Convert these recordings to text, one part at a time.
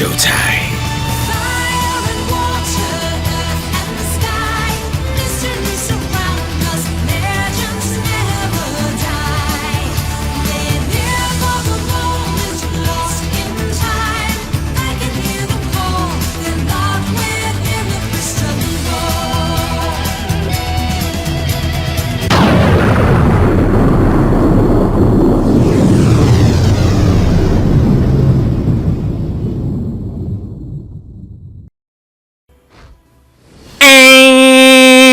showtime. Fire and water, earth and the sky, mystery surround us, legends never die. Live here for the moment, lost in time. I can hear them call, they're locked within the crystal ball.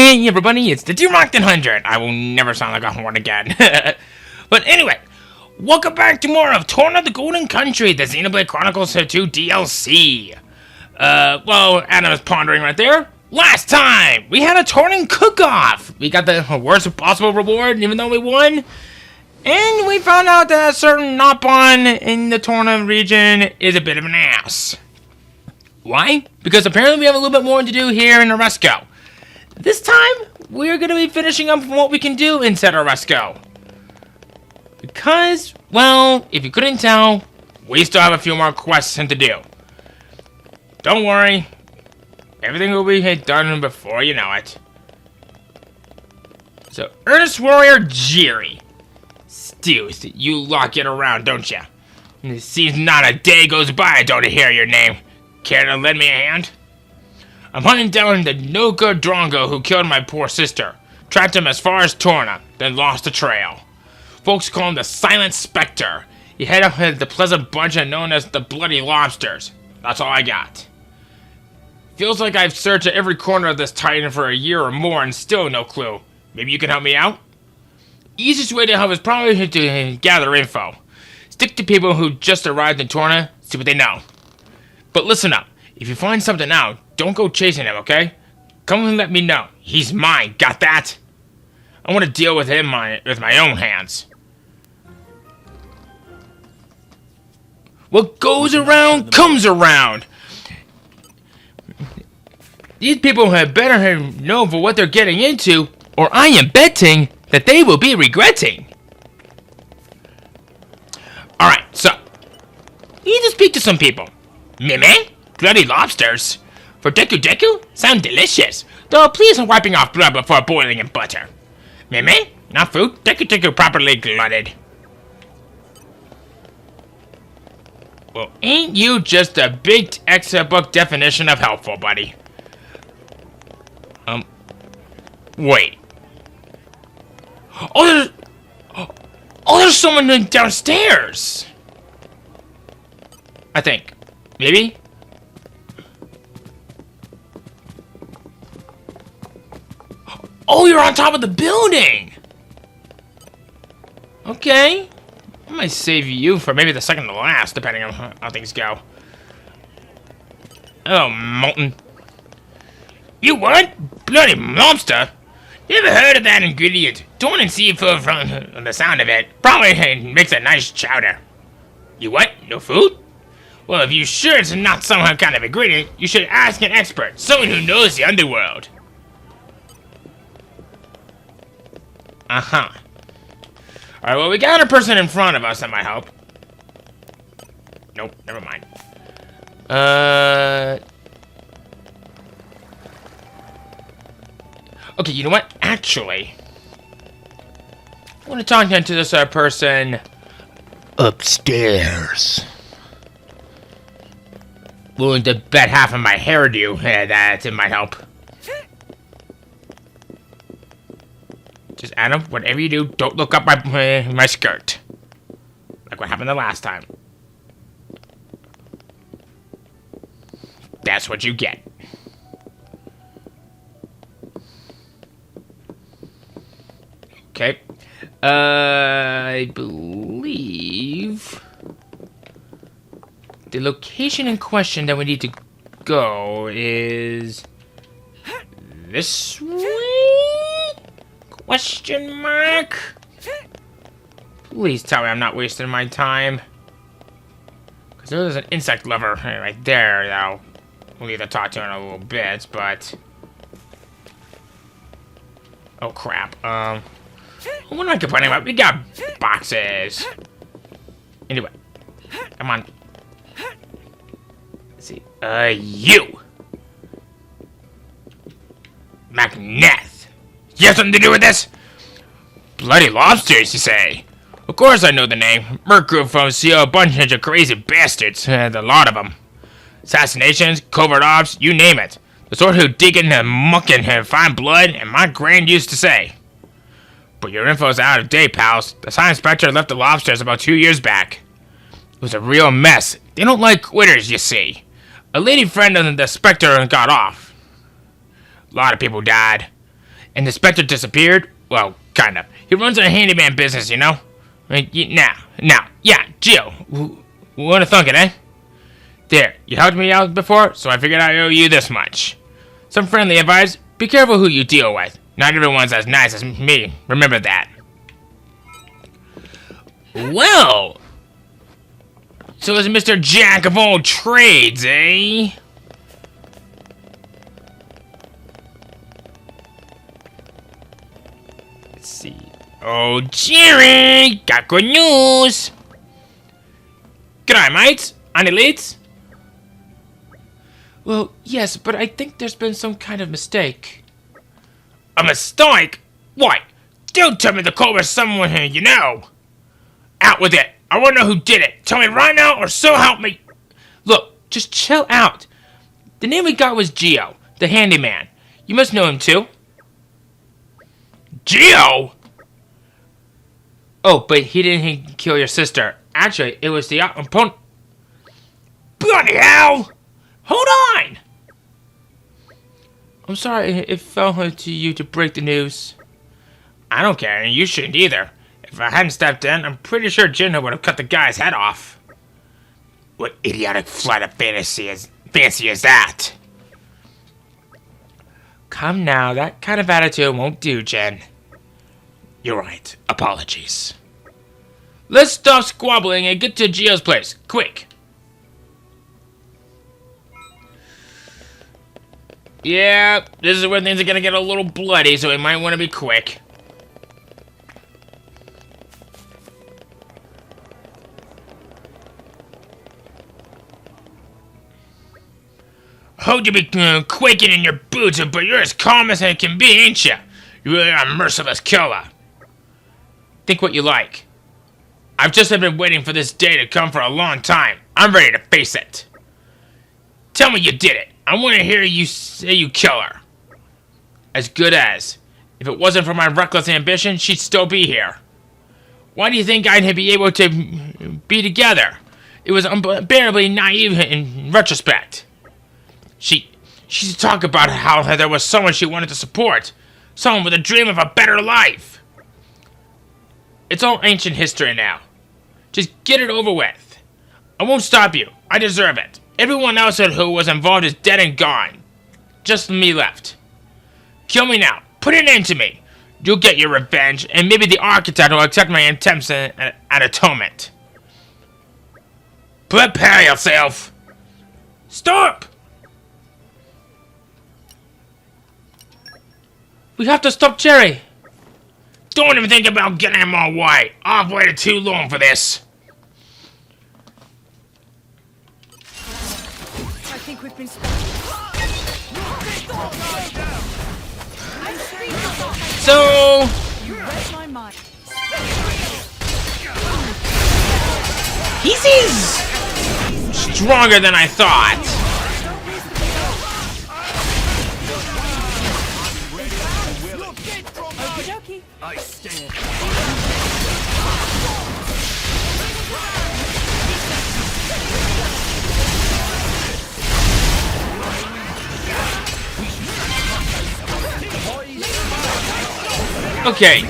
Hey everybody, it's the Rockton 100. I will never sound like a horn again. But anyway, welcome back to more of Torna the Golden Country, the Xenoblade Chronicles 2 DLC. Well, Adam is pondering right there. Last time, we had a Tornan cook-off. We got the worst possible reward, even though we won. And we found out that a certain Nopon in the Torna region is a bit of an ass. Why? Because apparently we have a little bit more to do here in Auresco. This time, we're going to be finishing up what we can do inside Auresco. Because, well, if you couldn't tell, we still have a few more quests to do. Don't worry, everything will be done before you know it. So, Earnest Warrior Jiri. Still, you lock it around, don't ya? It seems not a day goes by I don't hear your name. Care to lend me a hand? I'm hunting down the no-good Drongo who killed my poor sister. Tracked him as far as Torna, then lost the trail. Folks call him the Silent Spectre. He head up with the pleasant bunch known as the Bloody Lobsters. That's all I got. Feels like I've searched every corner of this titan for a year or more and still no clue. Maybe you can help me out? Easiest way to help is probably to gather info. Stick to people who just arrived in Torna, see what they know. But listen up, if you find something out, don't go chasing him, okay? Come and let me know. He's mine, got that? I want to deal with him with my own hands. What goes around, comes around. These people had better know for what they're getting into, or I am betting that they will be regretting. Alright, so, you need to speak to some people. Meme? Bloody lobsters? For Deku Deku? Sound delicious. Though please on wiping off blood before boiling in butter. Meme? Not food? Deku Deku properly glutted. Well, ain't you just a big textbook definition of helpful, buddy? Wait. Oh, there's someone downstairs. I think. Maybe? Oh, you're on top of the building! Okay. I might save you for maybe the second to last, depending on how things go. Oh, molten. You what? Bloody lobster? Never heard of that ingredient. Torn and seafood from the sound of it. Probably makes a nice chowder. You what? No food? Well, if you're sure it's not some kind of ingredient, you should ask an expert, someone who knows the underworld. Uh-huh. Alright, well, we got a person in front of us that might help. Nope, never mind. Okay, you know what? Actually, I want to talk to this person upstairs. Willing to bet half of my hairdo that it might help. Just Adam, whatever you do, don't look up my skirt. Like what happened the last time. That's what you get. Okay. I believe the location in question that we need to go is this way? Question mark? Please tell me I'm not wasting my time. Because there's an insect lover right there, though. We'll need to talk to in a little bit, but... Oh, crap. What am I complaining about? We got boxes. Anyway. Come on. Let's see. You! Magneth! You have something to do with this? Bloody lobsters, you say? Of course I know the name. Merc group from CO, a bunch of crazy bastards. A lot of them. Assassinations, covert ops, you name it. The sort who dig into muck and find blood, and my grand used to say. But your info's out of date, pals. The science inspector left the lobsters about 2 years back. It was a real mess. They don't like quitters, you see. A lady friend of the inspector got off. A lot of people died. And the inspector disappeared? Well, kind of. He runs a handyman business, you know? Now, yeah, Gio. Wanna thunk it, eh? There, you helped me out before, so I figured I owe you this much. Some friendly advice, be careful who you deal with. Not everyone's as nice as me, remember that. Well, so it's Mr. Jack of all trades, eh? Let's see. Oh, Jerry, got good news. G'day, mates. Any leads? Well, yes, but I think there's been some kind of mistake. A mistake? What? Don't tell me the call was someone who you know. Out with it. I want to know who did it. Tell me right now or so help me. Look, just chill out. The name we got was Gio, the handyman. You must know him too. Gio? Oh, but he didn't kill your sister. Actually, it was the opponent. Bloody hell! Hold on! I'm sorry it fell to you to break the news. I don't care, and you shouldn't either. If I hadn't stepped in, I'm pretty sure Jinho would have cut the guy's head off. What idiotic flight of fancy is that? Come now, that kind of attitude won't do, Jen. You're right. Apologies. Let's stop squabbling and get to Gio's place, quick. Yeah, this is where things are gonna get a little bloody, so we might want to be quick. Hope you be quaking in your boots, but you're as calm as it can be, ain't you? You're really a merciless killer. Think what you like. I've just been waiting for this day to come for a long time. I'm ready to face it. Tell me you did it. I want to hear you say you kill her. As good as. If it wasn't for my reckless ambition, she'd still be here. Why do you think I'd be able to be together? It was unbearably naive in retrospect. She talked about how there was someone she wanted to support. Someone with a dream of a better life. It's all ancient history now. Just get it over with. I won't stop you. I deserve it. Everyone else who was involved is dead and gone. Just me left. Kill me now. Put an end to me. You'll get your revenge, and maybe the architect will accept my attempts at atonement. Prepare yourself. Stop! We have to stop Jerry. Don't even think about getting him all white. I've waited too long for this. I think we've been spotted. So... You read my mind. he seems stronger than I thought. Okey-dokey. I stand. Okay.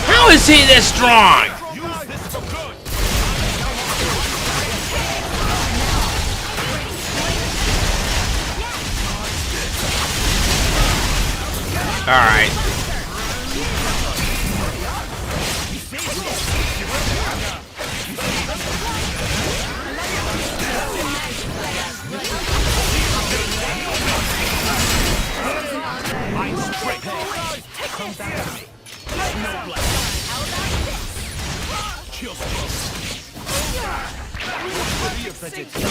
How is he this strong? Alright.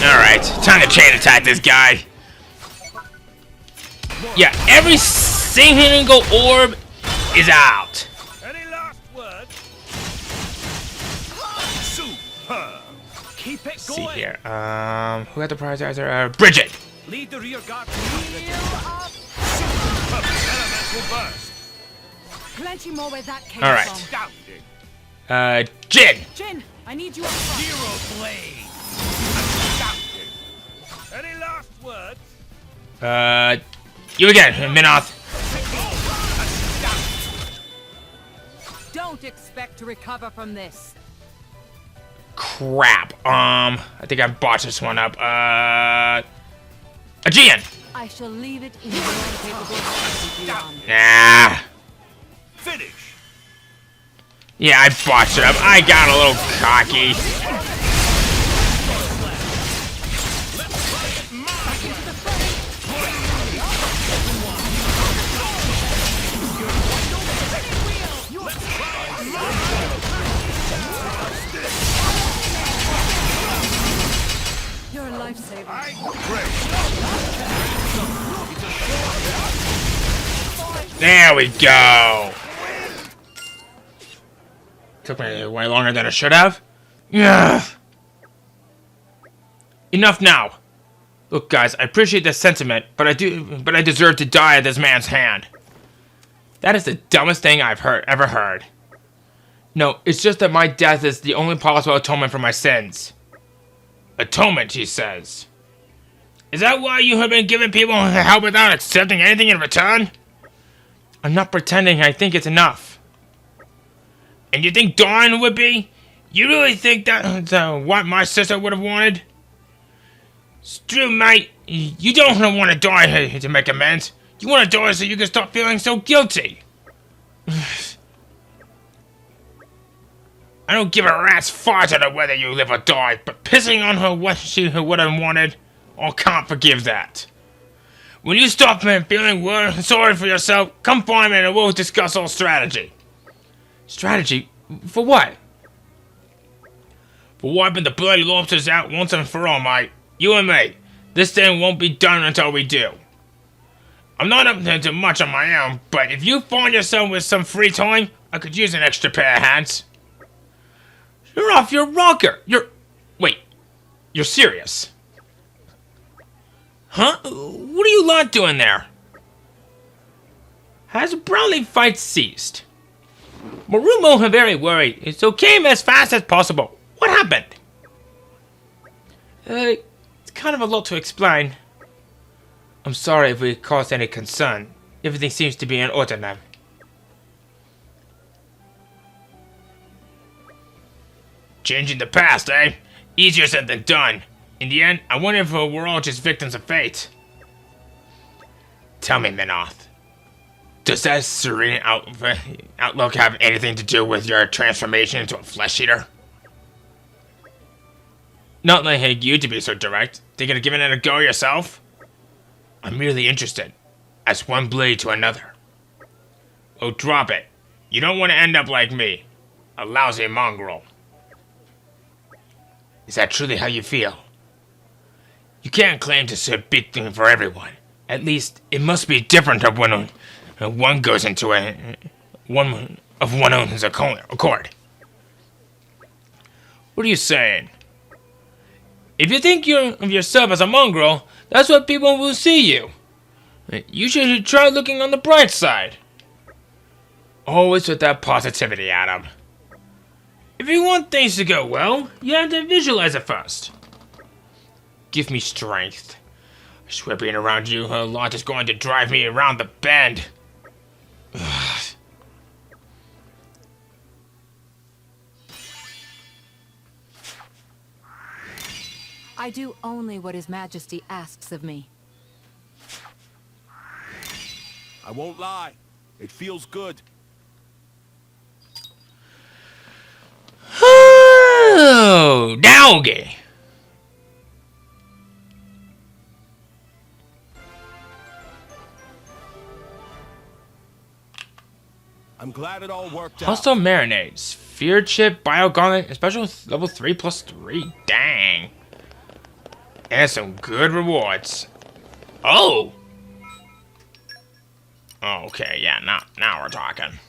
Alright, time to chain attack this guy. Yeah, every single orb is out. Any last words? Superb. Keep it See going. here. Who had the prioritizer? Bridget. Lead the rear guard. Superb. Elemental burst. Plenty more where that came All right. from. Astounding. Jin. Jin, I need you up front. Zero blade. Astounding. Any last words? You again, Minoth. Don't expect to recover from this. Crap. I think I botched this one up. Aegean. I shall leave it in your capable hands, Dion. Nah. Finish. Yeah, I botched it up. I got a little cocky. You're a lifesaver. There we go. Took me way longer than it should have. Yeah. Enough now. Look, guys, I appreciate the sentiment, but I deserve to die at this man's hand. That is the dumbest thing I've ever heard. No, it's just that my death is the only possible atonement for my sins. Atonement, he says. Is that why you have been giving people help without accepting anything in return? I'm not pretending I think it's enough. And you think Dawn would be? You really think that's what my sister would have wanted? It's true, mate. You don't want to die to make amends. You want to die so you can stop feeling so guilty. I don't give a rat's fart on whether you live or die, but pissing on her what she would have wanted, I can't forgive that. When you stop feeling sorry for yourself, come find me and we'll discuss our strategy. Strategy? For what? For wiping the bloody lobsters out once and for all, mate. You and me. This thing won't be done until we do. I'm not up to much on my own, but if you find yourself with some free time, I could use an extra pair of hands. You're off your rocker. Wait. You're serious? Huh? What are you lot doing there? Has Brownlee fight ceased? Marumo are very worried, so came as fast as possible. What happened? It's kind of a lot to explain. I'm sorry if we caused any concern. Everything seems to be in order now. Changing the past, eh? Easier said than done. In the end, I wonder if we're all just victims of fate. Tell me, Minoth. Does that serene outlook have anything to do with your transformation into a flesh eater? Not like you to be so direct. Thinking of giving it a go yourself? I'm merely interested. As one blade to another. Oh, drop it. You don't want to end up like me. A lousy mongrel. Is that truly how you feel? You can't claim to serve big thing for everyone. At least, it must be different of when one goes into one of one own accord. What are you saying? If you think of yourself as a mongrel, that's what people will see you. You should try looking on the bright side. Always with that positivity, Adam. If you want things to go well, you have to visualize it first. Give me strength. I swear being around you a lot is going to drive me around the bend. Ugh. I do only what His Majesty asks of me. I won't lie. It feels good. Oh, doggy. I'm glad it all worked out. Also marinade, sphere chip, bio gauntlet, and special level 3+3. Dang. And some good rewards. Oh. Okay, yeah, now we're talking.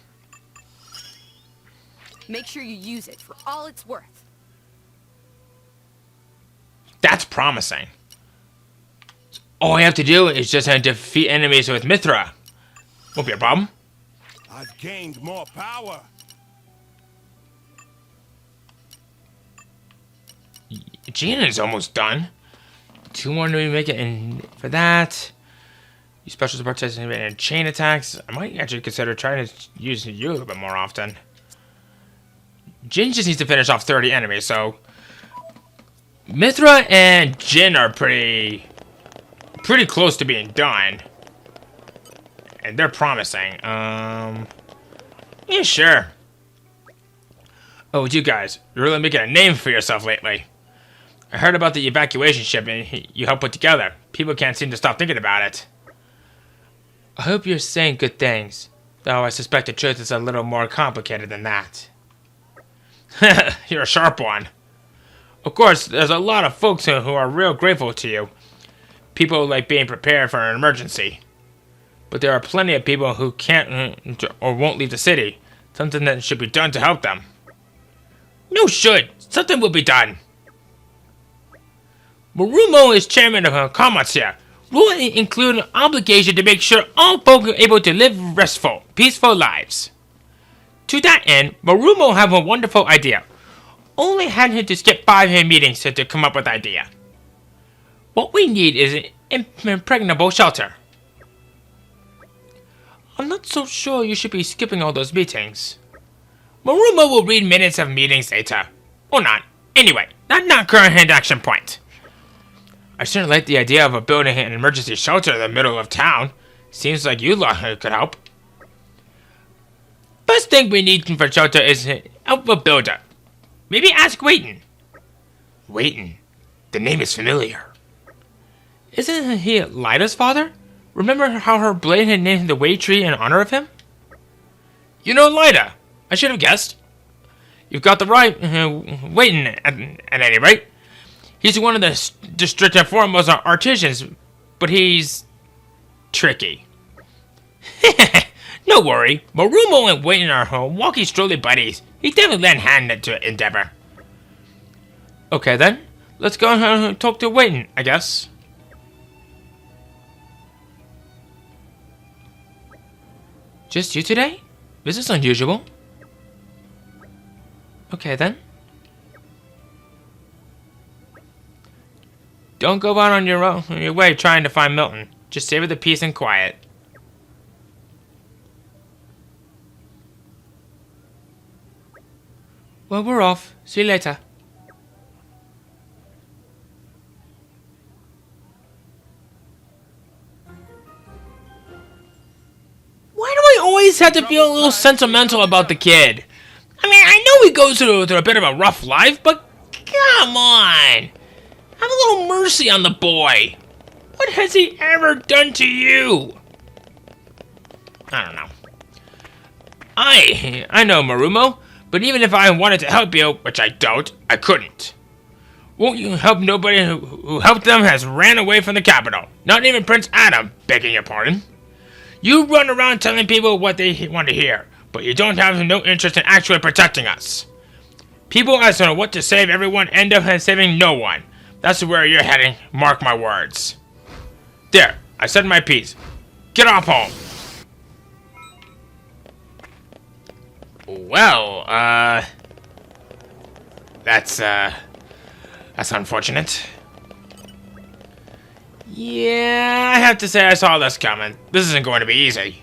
Make sure you use it for all it's worth. That's promising. All I have to do is just defeat enemies with Mithra. Won't be a problem. I've gained more power. Gina is almost done. 2 more to make it in for that. Use special participate in chain attacks. I might actually consider trying to use you a little bit more often. Jin just needs to finish off 30 enemies, so Mithra and Jin are pretty close to being done. And they're promising. Yeah, sure. Oh, you guys, you're really making a name for yourself lately. I heard about the evacuation ship you helped put together. People can't seem to stop thinking about it. I hope you're saying good things, though I suspect the truth is a little more complicated than that. You're a sharp one. Of course, there's a lot of folks who are real grateful to you. People like being prepared for an emergency. But there are plenty of people who can't or won't leave the city. Something that should be done to help them. No should. Something will be done. Marumo is chairman of Kamatsu. Rule include an obligation to make sure all folk are able to live restful, peaceful lives. To that end, Marumo have a wonderful idea. Only had him to skip 5 meetings to come up with the idea. What we need is an impregnable shelter. I'm not so sure you should be skipping all those meetings. Marumo will read minutes of meetings later. Or not. Anyway, that's not current hand action point. I certainly like the idea of building an emergency shelter in the middle of town. Seems like you could help. First thing we need for shelter is help a builder. Maybe ask Waiton. Waiton? The name is familiar. Isn't he Lyda's father? Remember how her blade had named the Way Tree in honor of him? You know Lyda. I should have guessed. You've got the right Waiton at any rate. He's one of the district and foremost artisans, but he's tricky. No worry, Marumo and Waiton are walkie strolly buddies. He definitely lend hand to endeavor. Okay then, let's go and talk to Waiton, I guess. Just you today? This is unusual. Okay then. Don't go out on your way trying to find Milton. Just savor the peace and quiet. Well, we're off. See you later. Why do I always have to feel a little sentimental about the kid? I mean, I know he goes through a bit of a rough life, but come on. Have a little mercy on the boy. What has he ever done to you? I don't know. I know, Marumo, but even if I wanted to help you, which I don't, I couldn't. Won't you help? Nobody who helped them has ran away from the capital. Not even Prince Adam, begging your pardon. You run around telling people what they want to hear, but you don't have no interest in actually protecting us. People as to what to save everyone end up saving no one. That's where you're heading, mark my words. There, I said my piece. Get off home. Well, that's unfortunate. Yeah, I have to say I saw this coming. This isn't going to be easy.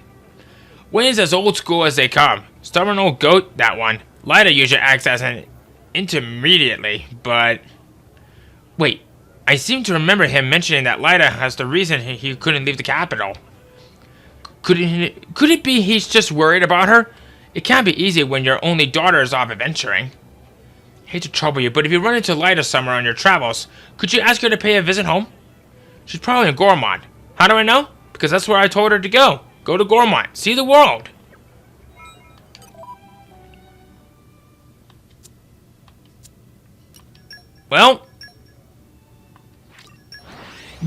Wayne's as old school as they come. Stubborn old goat, that one. Lyda usually acts as an intermediately, but... Wait, I seem to remember him mentioning that Lyda has the reason he couldn't leave the capital. Could it be he's just worried about her? It can't be easy when your only daughter is off adventuring. Hate to trouble you, but if you run into Lyda somewhere on your travels, could you ask her to pay a visit home? She's probably in Gormont. How do I know? Because that's where I told her to go. Go to Gormont. See the world. Well,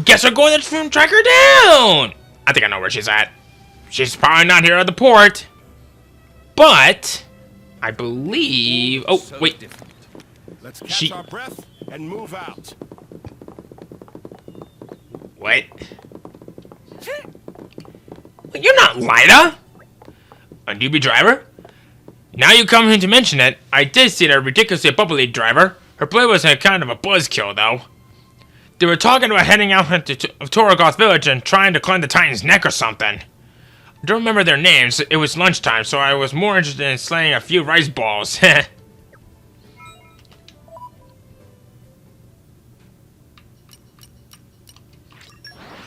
guess we're going to track her down. I think I know where she's at. She's probably not here at the port. But I believe... Oh, So wait. different. Let's catch She- our breath and move out. What? You're not Lyda! A newbie driver? Now you come here to mention it, I did see that ridiculously bubbly driver. Her play was a kind of a buzzkill, though. They were talking about heading out into Torna village and trying to climb the Titan's neck or something. I don't remember their names. It was lunchtime, so I was more interested in slaying a few rice balls.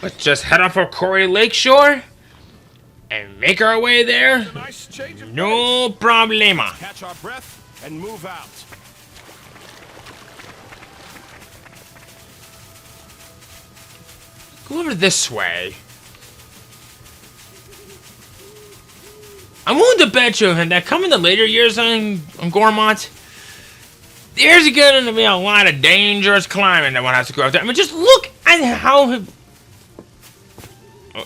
Let's just head off for Quarry Lakeshore and make our way there. Nice change of pace. No problema. Catch our breath and move out. Go over this way. I'm willing to bet you that coming the later years on Gormont, there's going to be a lot of dangerous climbing that one has to go up there. I mean, just look at how...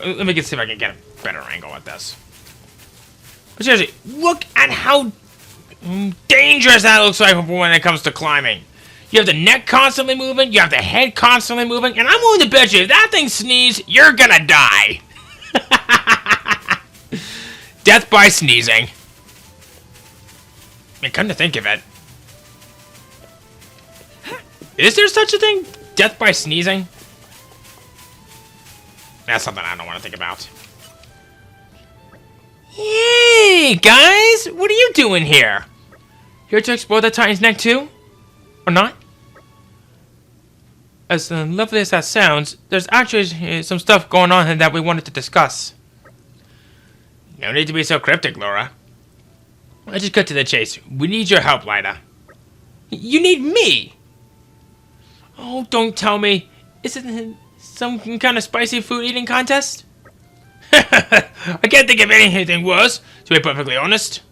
Let me see if I can get a better angle at this. But seriously, look at how dangerous that looks like when it comes to climbing. You have the neck constantly moving, you have the head constantly moving, and I'm willing to bet you if that thing sneezes, you're gonna die. Death by sneezing. I mean, come to think of it. Is there such a thing? Death by sneezing? That's something I don't want to think about. Hey, guys! What are you doing here? Here to explore the Titan's neck too? Or not? As lovely as that sounds, there's actually some stuff going on that we wanted to discuss. No need to be so cryptic, Laura. Let's just cut to the chase. We need your help, Lyda. You need me? Oh, don't tell me. Is it some kind of spicy food eating contest? I can't think of anything worse, to be perfectly honest.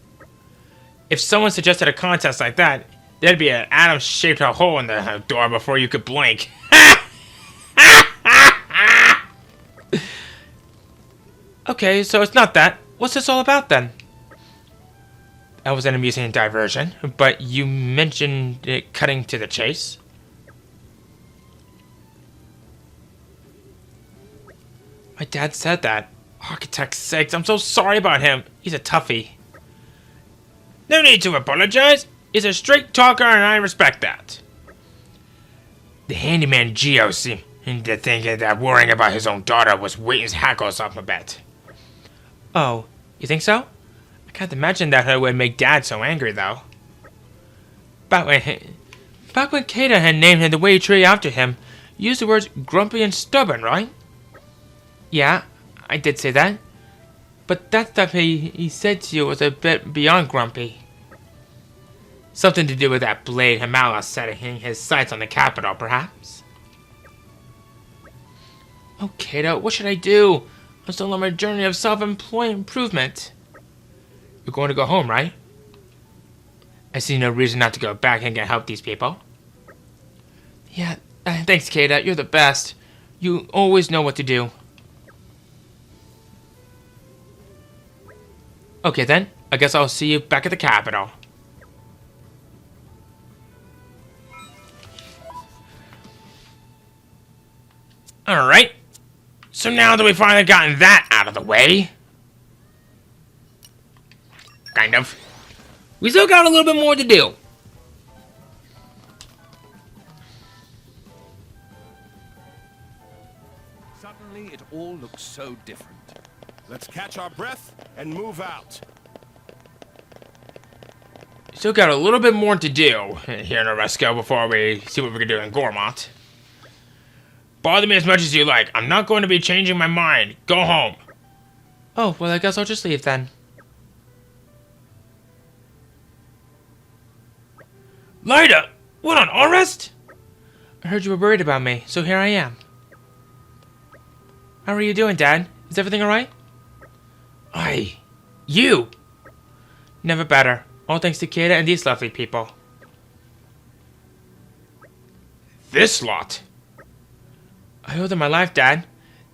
If someone suggested a contest like that, there'd be an atom-shaped hole in the door before you could blink. Okay, so it's not that. What's this all about then? That was an amusing diversion, but you mentioned it cutting to the chase. My dad said that. Architect's sakes, I'm so sorry about him. He's a toughie. No need to apologize. He's a straight talker and I respect that. The handyman Geo seemed to think that worrying about his own daughter was waiting his hackles up a bit. Oh, you think so? I can't imagine that it would make Dad so angry, though. Back when Kata had named him the Way Tree after him, you used the words grumpy and stubborn, right? Yeah, I did say that. But that stuff he said to you was a bit beyond grumpy. Something to do with that blade Himala setting his sights on the capital, perhaps? Oh, Kata, what should I do? I'm still on my journey of self-improvement. You're going to go home, right? I see no reason not to go back and help these people. Yeah, thanks, Kata. You're the best. You always know what to do. Okay, then. I guess I'll see you back at the capital. Alright. So now that we've finally gotten that out of the way... Kind of. We still got a little bit more to do. Suddenly, it all looks so different. Let's catch our breath and move out. Still got a little bit more to do here in Auresco before we see what we can do in Gormont. Bother me as much as you like. I'm not going to be changing my mind. Go home. Oh, well, I guess I'll just leave then. Lyda! What on Aurest? I heard you were worried about me, so here I am. How are you doing, Dad? Is everything alright? Aye. You! Never better. All thanks to Kata and these lovely people. This lot? I owe them my life, Dad.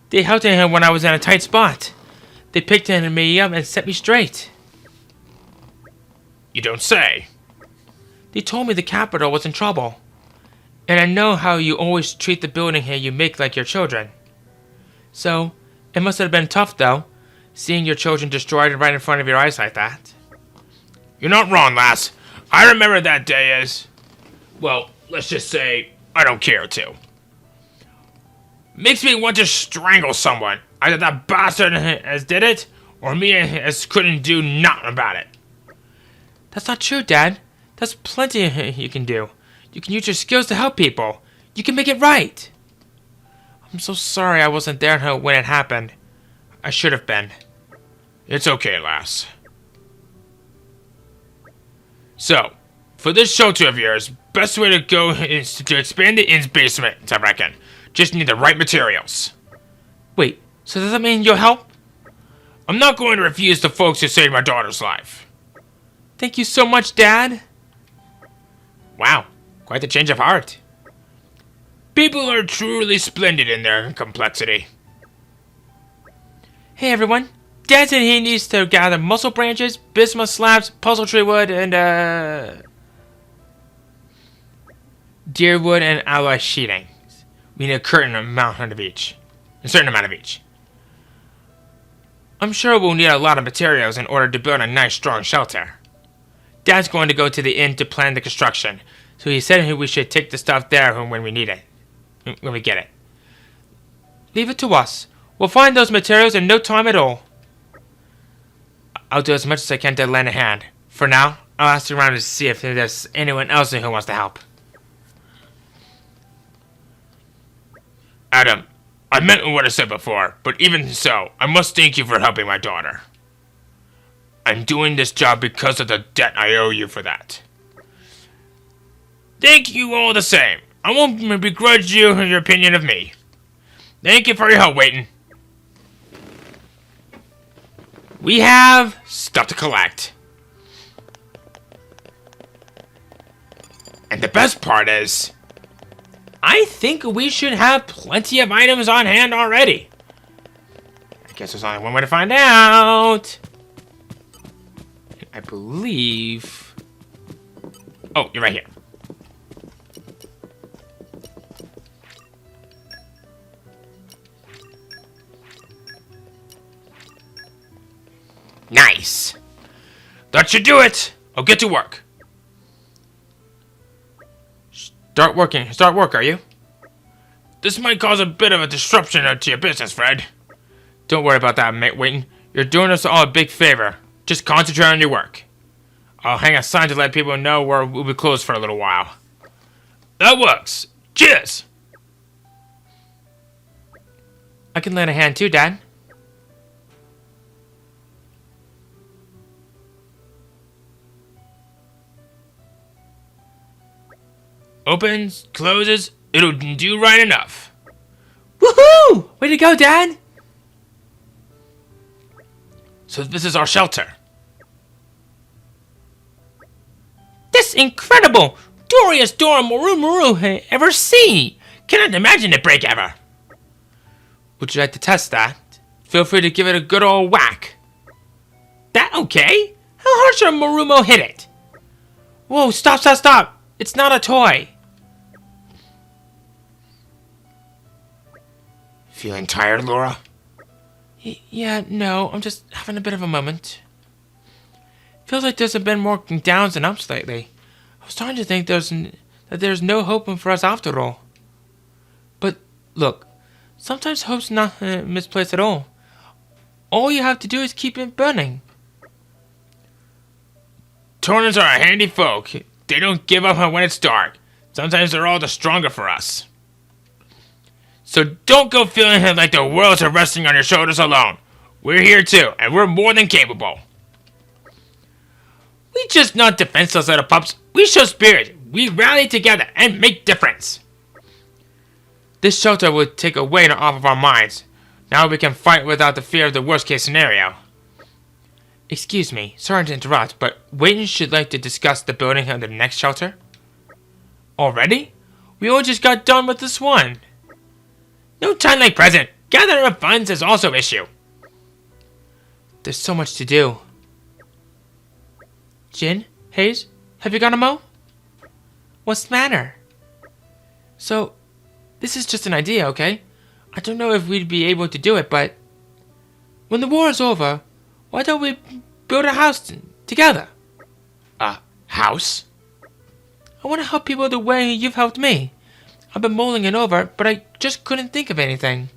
They helped me when I was in a tight spot. They picked me up and set me straight. You don't say. They told me the capital was in trouble. And I know how you always treat the building here you make like your children. So, it must have been tough, though, seeing your children destroyed right in front of your eyes like that. You're not wrong, lass. I remember that day as... well, let's just say I don't care to. Makes me want to strangle someone. Either that bastard as did it, or me as couldn't do nothing about it. That's not true, Dad. There's plenty you can do. You can use your skills to help people. You can make it right. I'm so sorry I wasn't there when it happened. I should have been. It's okay, lass. So, for this shelter of yours, best way to go is to expand the inn's basement, I reckon. Just need the right materials. Wait, so does that mean you'll help? I'm not going to refuse the folks who saved my daughter's life. Thank you so much, Dad. Wow, quite the change of heart. People are truly splendid in their complexity. Hey, everyone. Dad said he needs to gather muscle branches, bismuth slabs, puzzle tree wood, and, deer wood and alloy sheeting. We need a certain amount of each. I'm sure we'll need a lot of materials in order to build a nice, strong shelter. Dad's going to go to the inn to plan the construction, so he said we should take the stuff there when we need it. When we get it. Leave it to us. We'll find those materials in no time at all. I'll do as much as I can to lend a hand. For now, I'll ask around to see if there's anyone else who wants to help. Adam, I meant what I said before, but even so, I must thank you for helping my daughter. I'm doing this job because of the debt I owe you for that. Thank you all the same. I won't begrudge you your opinion of me. Thank you for your help, Waiting. We have stuff to collect. And the best part is, I think we should have plenty of items on hand already. I guess there's only one way to find out. I believe... oh, you're right here. Nice. That should do it. I'll get to work. Start work, are you? This might cause a bit of a disruption to your business, Fred. Don't worry about that, mate. Waiting. You're doing us all a big favor. Just concentrate on your work. I'll hang a sign to let people know where we'll be closed for a little while. That works. Cheers. I can lend a hand too, Dad. Opens, closes, it'll do right enough. Woohoo! Way to go, Dad! So this is our shelter. This incredible! Doriest door Maru ever see! Cannot imagine it break ever! Would you like to test that? Feel free to give it a good old whack. That okay? How hard should Marumo hit it? Whoa, stop! It's not a toy. Feeling tired, Laura? Yeah, no, I'm just having a bit of a moment. Feels like there's been more downs than ups lately. I was starting to think that there's no hope for us after all. But look, sometimes hope's not misplaced at all. All you have to do is keep it burning. Tornas are a handy folk. They don't give up when it's dark. Sometimes they're all the stronger for us. So don't go feeling like the world's resting on your shoulders alone. We're here too, and we're more than capable. We just not defenseless little pups. We show spirit. We rally together and make difference. This shelter would take a weight off of our minds. Now we can fight without the fear of the worst case scenario. Excuse me, sorry to interrupt, but Wayton should like to discuss the building of the next shelter. Already? We all just got done with this one. No time like present. Gathering up funds is also issue. There's so much to do. Jin? Hayes? Have you got a mo? What's the matter? So, this is just an idea, okay? I don't know if we'd be able to do it, but... when the war is over, why don't we build a house together? A house? I want to help people the way you've helped me. I've been mulling it over, but I just couldn't think of anything.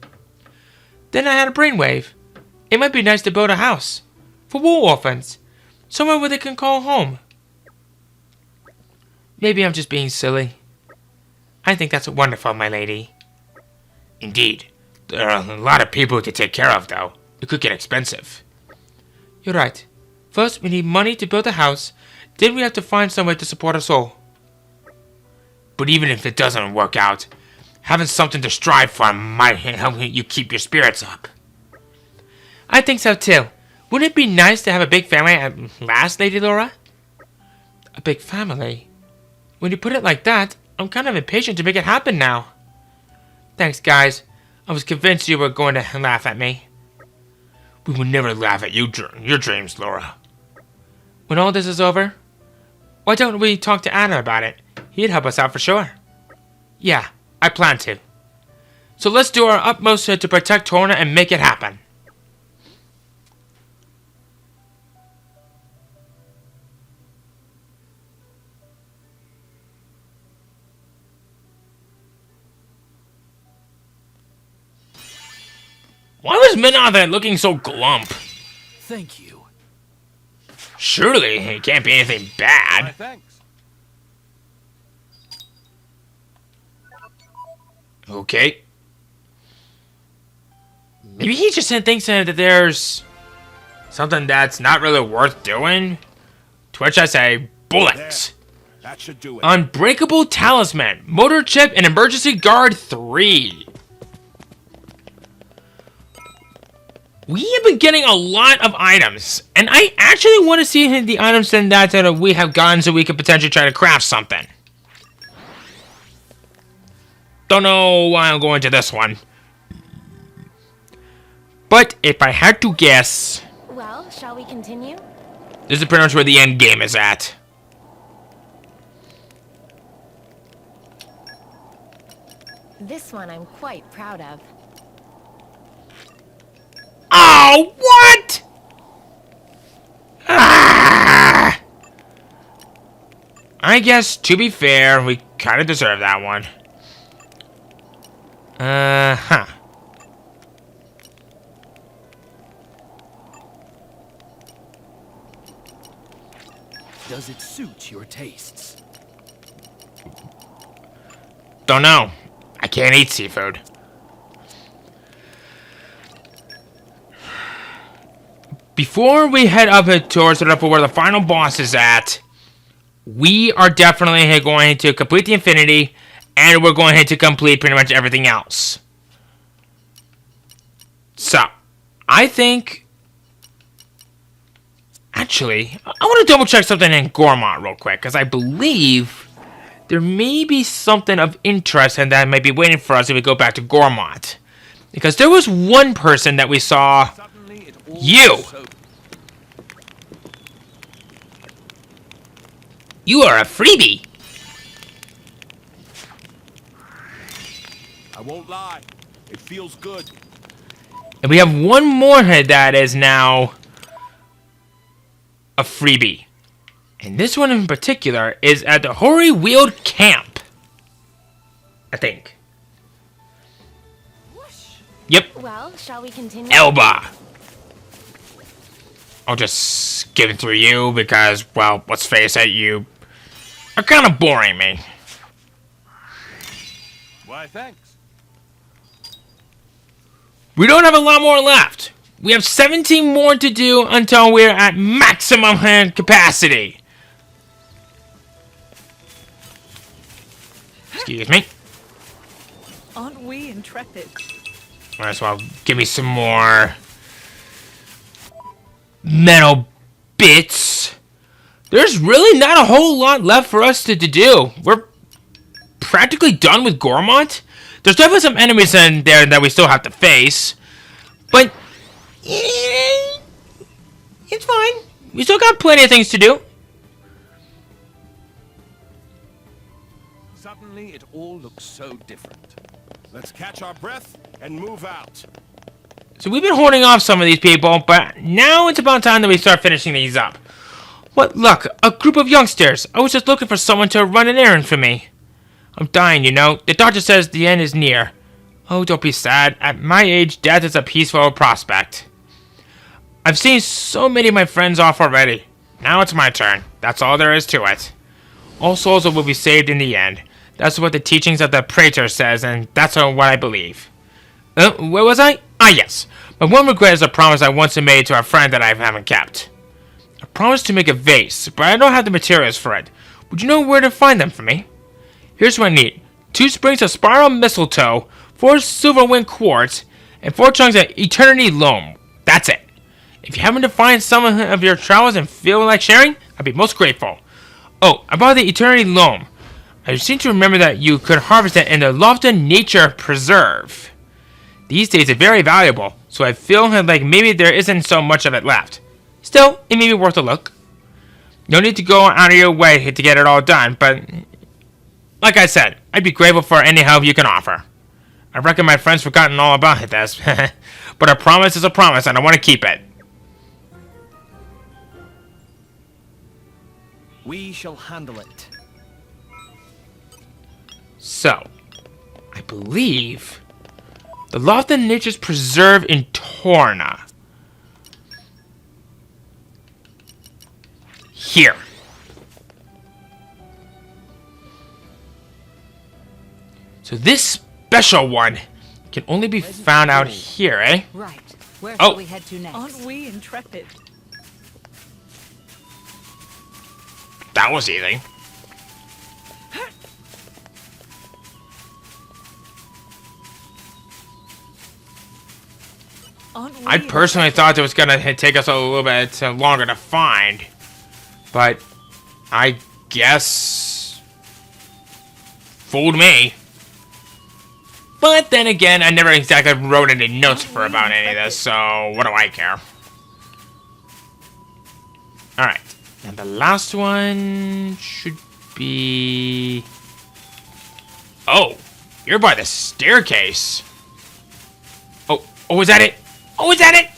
Then I had a brainwave. It might be nice to build a house. For war orphans. Somewhere where they can call home. Maybe I'm just being silly. I think that's wonderful, my lady. Indeed. There are a lot of people to take care of, though. It could get expensive. You're right. First, we need money to build a house. Then we have to find some way to support us all. But even if it doesn't work out, having something to strive for might help you keep your spirits up. I think so too. Wouldn't it be nice to have a big family at last, Lady Laura? A big family? When you put it like that, I'm kind of impatient to make it happen now. Thanks, guys. I was convinced you were going to laugh at me. We would never laugh at your dreams, Laura. When all this is over, why don't we talk to Anna about it? He'd help us out for sure. Yeah, I plan to. So let's do our utmost to protect Torna and make it happen. Why was Minotha looking so glump? Thank you. Surely it can't be anything Why, bad. thanks. Okay. Maybe he just thinks that there's Something that's not really worth doing? To which I say, bullets. That should do it. Unbreakable Talisman, Motor Chip, and Emergency Guard 3. We have been getting a lot of items, and I actually want to see the items that we have gotten so we could potentially try to craft something. Don't know why I'm going to this one. But if I had to guess, Well, shall we continue? this is pretty much where the end game is at. This one I'm quite proud of. Oh, what? Ah! I guess, to be fair, we kind of deserve that one. Huh. Does it suit your tastes? Don't know. I can't eat seafood. Before we head up towards where the final boss is at, we are definitely going to complete the Infinity, and we're going to complete pretty much everything else. So, I think... Actually, I want to double check something in Gormont real quick, because I believe there may be something of interest and that might be waiting for us if we go back to Gormont. Because there was one person that we saw... Suddenly it all You! looks so- You are a freebie! I won't lie. It feels good. And we have one more head that is now a freebie. And this one in particular is at the Hoary Wheeled Camp. I think. Yep, Well, shall we continue? Elba. I'll just skip it through you because, well, let's face it, you are kind of boring me. Why, thanks. We don't have a lot more left. We have 17 more to do until we're at maximum hand capacity. Excuse me. Aren't we intrepid? Might as well give me some more metal bits. There's really not a whole lot left for us to do. We're practically done with Gormont? There's definitely some enemies in there that we still have to face. But it's fine. We still got plenty of things to do. Suddenly, it all looks so different. Let's catch our breath and move out. So we've been holding off some of these people, but now it's about time that we start finishing these up. What luck, a group of youngsters. I was just looking for someone to run an errand for me. I'm dying, you know. The doctor says the end is near. Oh, don't be sad. At my age, death is a peaceful prospect. I've seen so many of my friends off already. Now it's my turn. That's all there is to it. All souls will be saved in the end. That's what the teachings of the Praetor says, and that's what I believe. Where was I? Ah, yes. My one regret is a promise I once made to a friend that I haven't kept. I promised to make a vase, but I don't have the materials for it. Would you know where to find them for me? Here's what I need. 2 sprigs of spiral mistletoe, 4 silverwind quartz, and 4 chunks of eternity loam. That's it. If you happen to find some of your travels and feel like sharing, I'd be most grateful. Oh, about the eternity loam. I seem to remember that you could harvest it in the Lofton Nature Preserve. These days it's very valuable, so I feel like maybe there isn't so much of it left. Still, it may be worth a look. No need to go out of your way to get it all done, but like I said, I'd be grateful for any help you can offer. I reckon my friend's forgotten all about this, but a promise is a promise and I want to keep it. We shall handle it. So, I believe the Lofton Nature's Preserve in Torna. Here. So this special one can only be found out here, eh? Right. Where Oh. shall we head to next? Aren't we intrepid? That was easy. Aren't we I personally thought it was gonna take us a little bit longer to find, but I guess fooled me. But then again, I never exactly wrote any notes for about any of this, so what do I care? Alright, and the last one should be... Oh, you're by the staircase. Oh, is that it? Oh, is that it?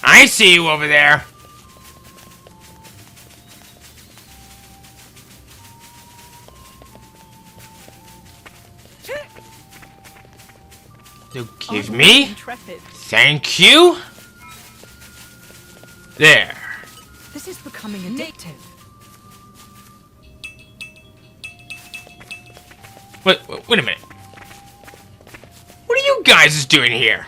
I see you over there. So give Aren't we me. intrepid? Thank you. There. This is becoming addictive. Wait a minute. What are you guys doing here?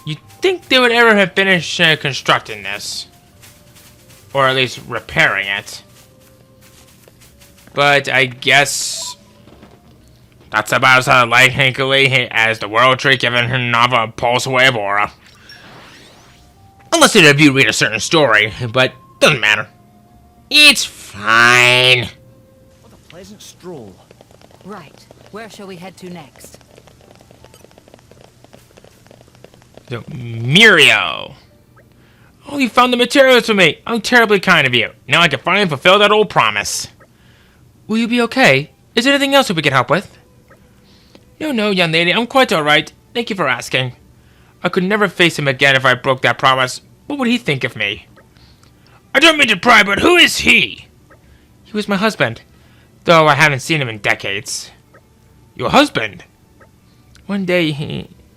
You'd think they would ever have finished constructing this. Or at least repairing it. But I guess that's about as likely as the World Tree giving Nava Pulse Wave Aura. Unless if you read a certain story, but doesn't matter. It's fine. What a pleasant stroll. Right. Where shall we head to next? So, Mirio. Oh, you found the materials for me. How terribly kind of you. Now I can finally fulfill that old promise. Will you be okay? Is there anything else that we can help with? No, young lady. I'm quite alright. Thank you for asking. I could never face him again if I broke that promise. What would he think of me? I don't mean to pry, but who is he? He was my husband. Though I haven't seen him in decades. Your husband? One day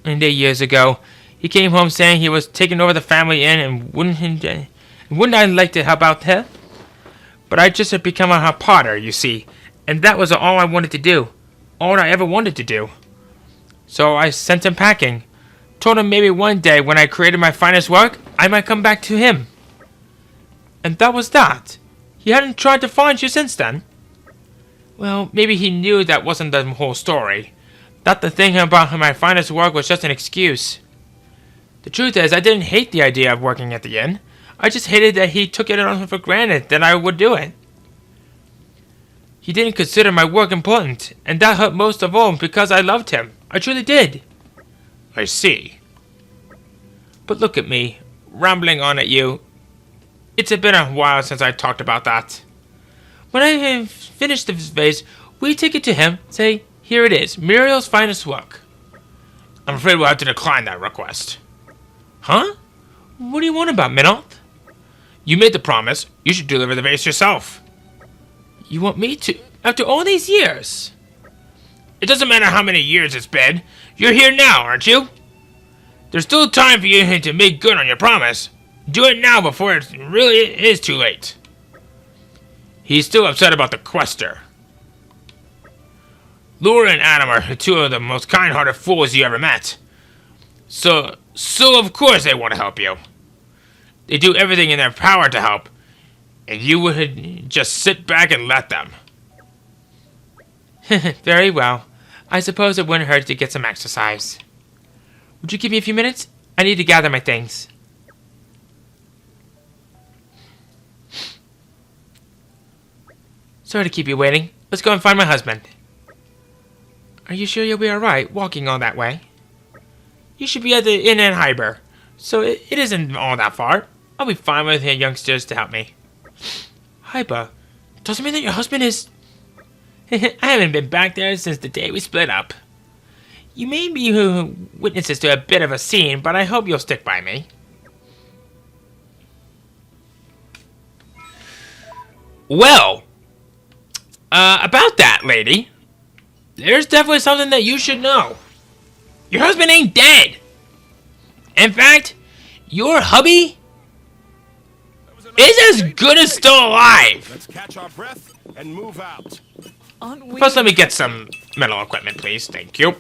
years ago, he came home saying he was taking over the family inn and wouldn't I like to help out him? But I just had become a potter, you see, and that was all I wanted to do. All I ever wanted to do. So I sent him packing. Told him maybe one day when I created my finest work, I might come back to him. And that was that. He hadn't tried to find you since then. Well, maybe he knew that wasn't the whole story. That the thing about my finest work was just an excuse. The truth is, I didn't hate the idea of working at the inn. I just hated that he took it on for granted that I would do it. He didn't consider my work important, and that hurt most of all because I loved him. I truly did. I see. But look at me, rambling on at you. It's been a while since I talked about that. When I have finished this vase, we take it to him, say, here it is, Muriel's finest work. I'm afraid we'll have to decline that request. Huh? What do you want about Minoth? You made the promise. You should deliver the vase yourself. You want me to? After all these years? It doesn't matter how many years it's been. You're here now, aren't you? There's still time for you to make good on your promise. Do it now before it really is too late. He's still upset about the quester. Laura and Adam are two of the most kind-hearted fools you ever met. So of course they want to help you. They do everything in their power to help, and you would just sit back and let them. Very well. I suppose it wouldn't hurt to get some exercise. Would you give me a few minutes? I need to gather my things. Sorry to keep you waiting. Let's go and find my husband. Are you sure you'll be alright walking all that way? You should be at the inn in Hyber, so it isn't all that far. I'll be fine with the youngsters to help me. Hyber? Doesn't mean that your husband is... I haven't been back there since the day we split up. You may be witnesses to a bit of a scene, but I hope you'll stick by me. Well, about that, lady, there's definitely something that you should know. Your husband ain't dead. In fact, your hubby is as good as still alive. Let's catch our breath and move out. Aren't we? First, let me get some metal equipment, please. Thank you.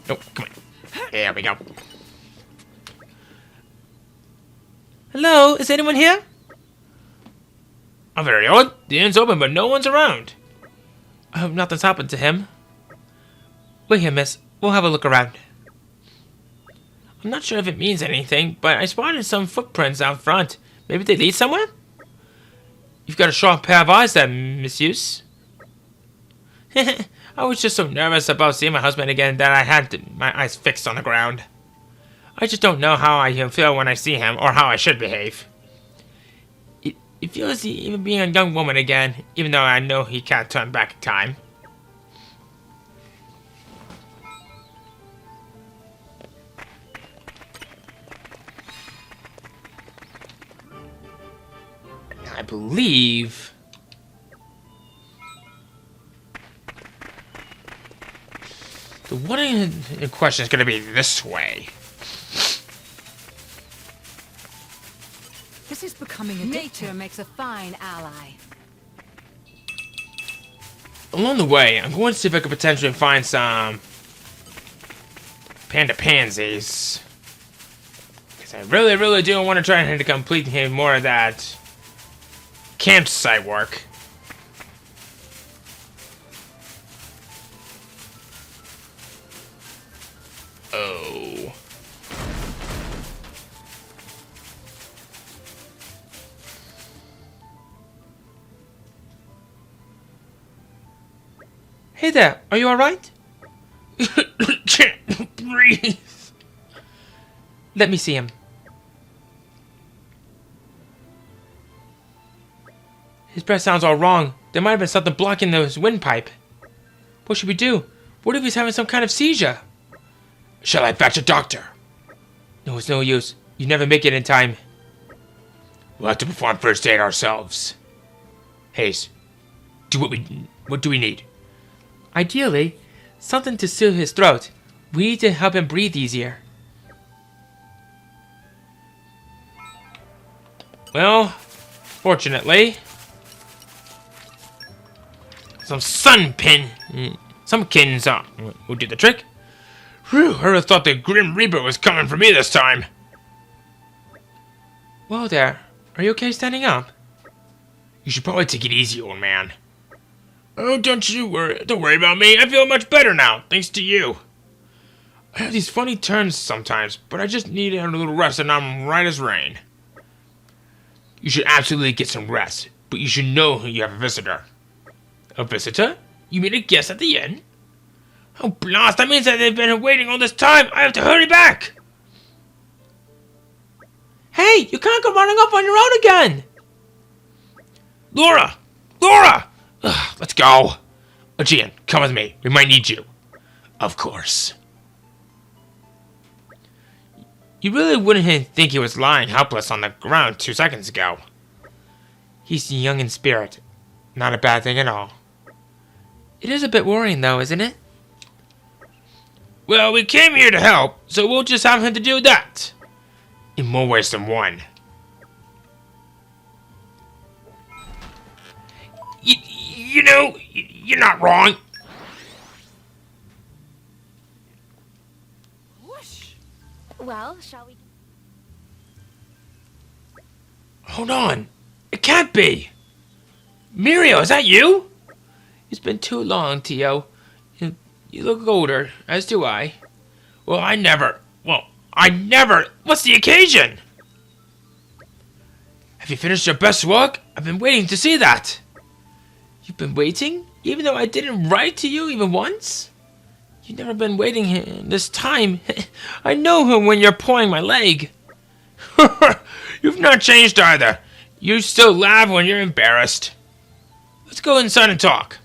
Oh, come on. There we go. Hello, is anyone here? Oh, very odd. The inn's open, but no one's around. I hope nothing's happened to him. Wait here, miss. We'll have a look around. I'm not sure if it means anything, but I spotted some footprints out front. Maybe they lead somewhere? You've got a sharp pair of eyes there, misuse. I was just so nervous about seeing my husband again that I had my eyes fixed on the ground. I just don't know how I feel when I see him, or how I should behave. It feels even being a young woman again, even though I know he can't turn back in time. I believe... the one in question is going to be this way. This is becoming addictive. Nature makes a fine ally. Along the way, I'm going to see if I could potentially find some panda pansies. Because I really do want to try to complete more of that campsite work. Oh. Hey there, are you alright? Can't breathe. Let me see him. His breath sounds all wrong. There might have been something blocking his windpipe. What should we do? What if he's having some kind of seizure? Shall I fetch a doctor? No, it's no use. You never make it in time. We'll have to perform first aid ourselves. Hayes, what do we need? Ideally, something to seal his throat. We need to help him breathe easier. Well, fortunately, some sunkins will do the trick. Whew, I really thought the Grim Reaper was coming for me this time. Whoa there, are you okay standing up? You should probably take it easy, old man. Oh, don't worry about me. I feel much better now, thanks to you. I have these funny turns sometimes, but I just need a little rest and I'm right as rain. You should absolutely get some rest, but you should know you have a visitor. A visitor? You mean a guest at the inn? Oh, blast, that means that they've been waiting all this time. I have to hurry back. Hey, you can't go running off on your own again. Laura! Laura! Ugh, let's go. Aegean, come with me. We might need you. Of course. You really wouldn't think he was lying helpless on the ground 2 seconds ago. He's young in spirit. Not a bad thing at all. It is a bit worrying though, isn't it? Well, we came here to help, so we'll just have him to do that. In more ways than one. You know, you're not wrong. Well, shall we? Hold on. It can't be. Muriel, is that you? It's been too long, Tio. You look older, as do I. Well, I never. What's the occasion? Have you finished your best work? I've been waiting to see that. You've been waiting? Even though I didn't write to you even once? You've never been waiting this time. I know when you're pulling my leg. You've not changed either. You still laugh when you're embarrassed. Let's go inside and talk.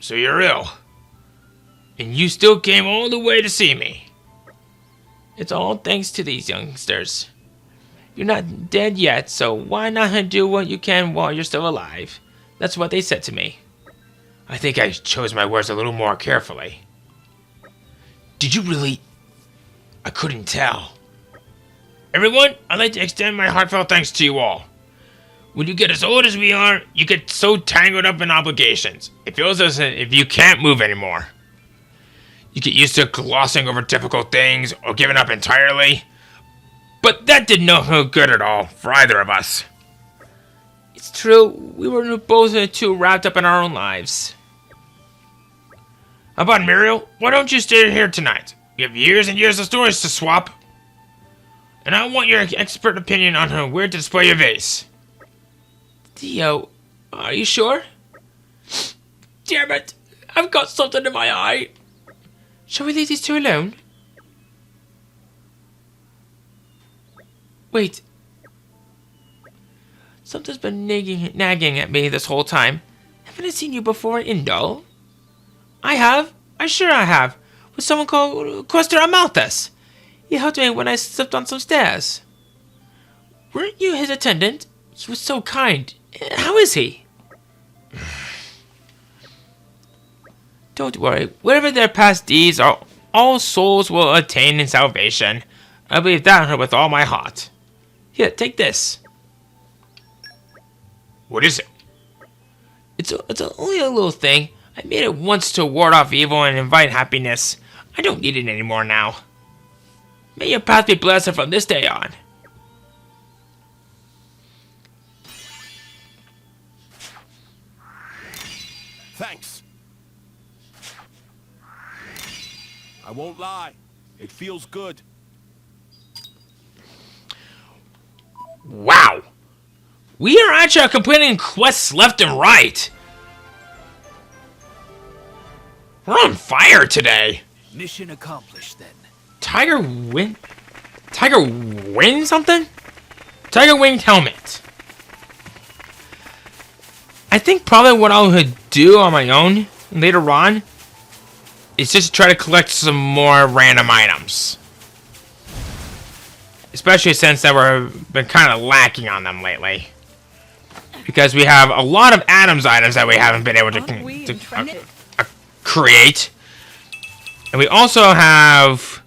So you're ill. And you still came all the way to see me. It's all thanks to these youngsters. You're not dead yet, so why not do what you can while you're still alive? That's what they said to me. I think I chose my words a little more carefully. Did you really? I couldn't tell. Everyone, I'd like to extend my heartfelt thanks to you all. When you get as old as we are, you get so tangled up in obligations. It feels as if you can't move anymore. You get used to glossing over difficult things or giving up entirely. But that did no good at all for either of us. It's true, we were both too wrapped up in our own lives. How about Muriel? Why don't you stay here tonight? You have years and years of stories to swap. And I want your expert opinion on where to display your vase. Theo, are you sure? Damn it, I've got something in my eye. Shall we leave these two alone? Wait. Something's been nagging at me this whole time. Haven't I seen you before in Indol? I have. I have. With someone called Quester Amalthus. He helped me when I slipped on some stairs. Weren't you his attendant? He was so kind. How is he? Don't worry. Whatever their past deeds are, all souls will attain in salvation. I believe that with all my heart. Here, take this. What is it? It's only a little thing. I made it once to ward off evil and invite happiness. I don't need it anymore now. May your path be blessed from this day on. Thanks. I won't lie. It feels good. Wow. We are actually completing quests left and right. We're on fire today. Mission accomplished then. Tiger win something? Tiger winged helmet. I think probably what I'll do on my own later on is just try to collect some more random items. Especially since that we've been kind of lacking on them lately. Because we have a lot of Adam's items that we haven't been able to create. And we also have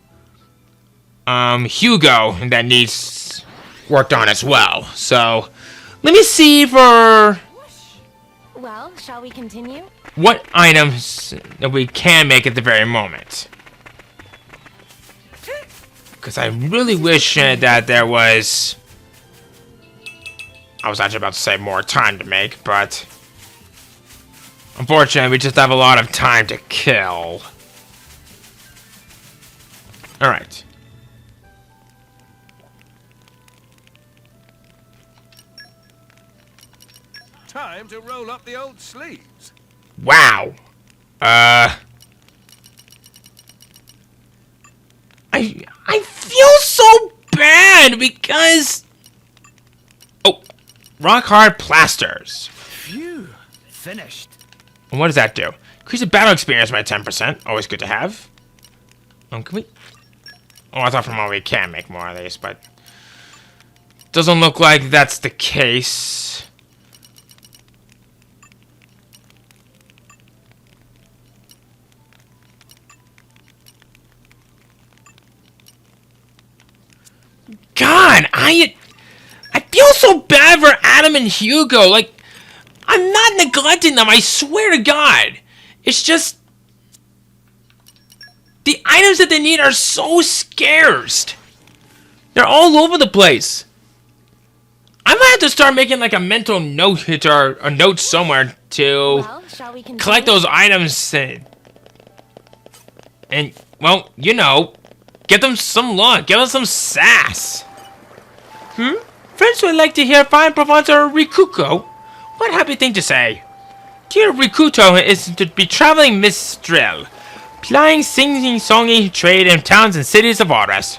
Hugo that needs worked on as well. So let me see for Well, shall we continue? what items that we can make at the very moment. Because I really wish that there was... I was actually about to say more time to make, but... unfortunately, we just have a lot of time to kill. Alright. time to roll up the old sleeves. Wow. I feel so bad because... Oh, rock hard plasters. Phew. Finished. And what does that do? Increase the battle experience by 10%. Always good to have. Can we... Oh, I thought from all we can make more of these, but... Doesn't look like that's the case. God, I feel so bad for Adam and Hugo. Like, I'm not neglecting them, I swear to God. It's just... The items that they need are so scarce. They're all over the place. I might have to start making like a mental note or a note somewhere to Well, shall we continue? collect those items and well, you know, get them some luck, give them some sass. Friends would like to hear fine Provence or Rikuko. What happy thing to say. Dear Rikuto is to be traveling minstrel, plying singing songy trade in towns and cities of Auras.